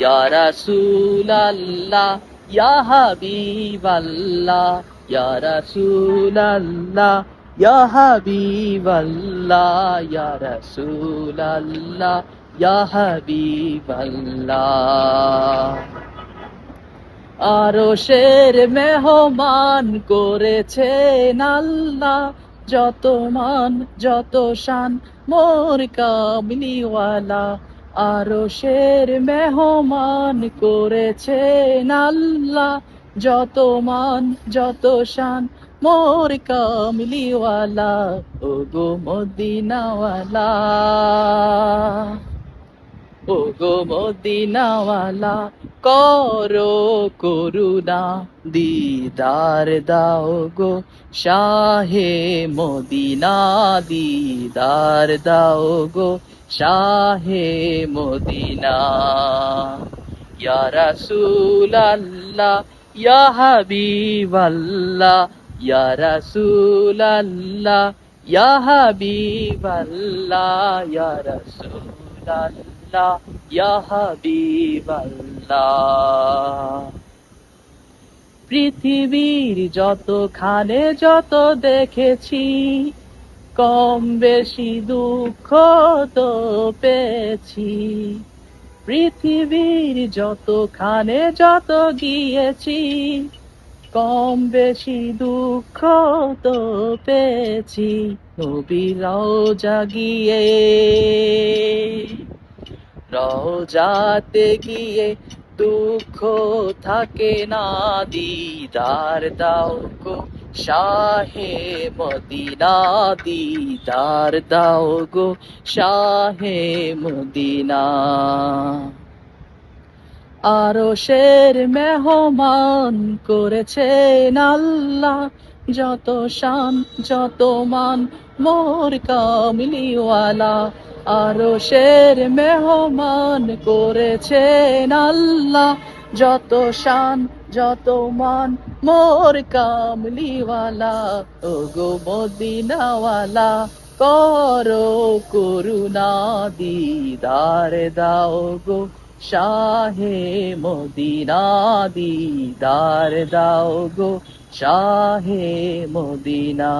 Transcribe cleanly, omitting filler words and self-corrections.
ইয়া রাসূলাল্লাহ ইয়া হাবিবাল্লাহ ইয়া রাসূলাল্লাহ ইয়া হাবিবাল্লাহ ইয়া রাসূলাল্লাহ ইয়া হাবিবাল্লাহ। আরশের মেহমান করেছেন আল্লাহ, যত মান যত শান মোর কামলিওয়ালা। আরশের মেহমান করেছেন আল্লাহ, যত মান যত শান মোর কামলিওয়ালা। ওগো মদিনাওয়ালা, ওগো মদিনাওয়ালা, করো করুণা দিদার দাও গো শাহে মদিনা। দিদার দাও গো শাহে মদিনা। ইয়া রাসূলাল্লাহ ইয়া হাবিবাল্লাহ ইয়া রাসূলাল্লাহ ইয়া হাবিবাল্লাহ ইয়া রাসূলাল্লাহ ইয়া হাবিবাল্লাহ। পৃথিবীর যতখানে যত দেখেছি, কম বেশি দুঃখ তো পেয়েছি। পৃথিবীর যতখানে যত গিয়েছি, কম বেশি দুঃখ তো পেয়েছি। নবীর রওজা গিয়ে, রওজাতে গিয়ে দুঃখ থাকে না। দিদার দাও গো শাহে মদিনা। দিদার দাও গো শাহে মদিনা। আরশের মেহমান করেছেন আল্লাহ, যত শান যত মান মোর কামলিওয়ালা। আরশের মেহমান করেছেন আল্লাহ, যত শান যত মান মোর কামলিওয়ালা। ওগো মদিনাওয়ালা, করো করুণা দিদার দাও গো শাহে মদিনা। দিদার দাও গো শাহে মদিনা।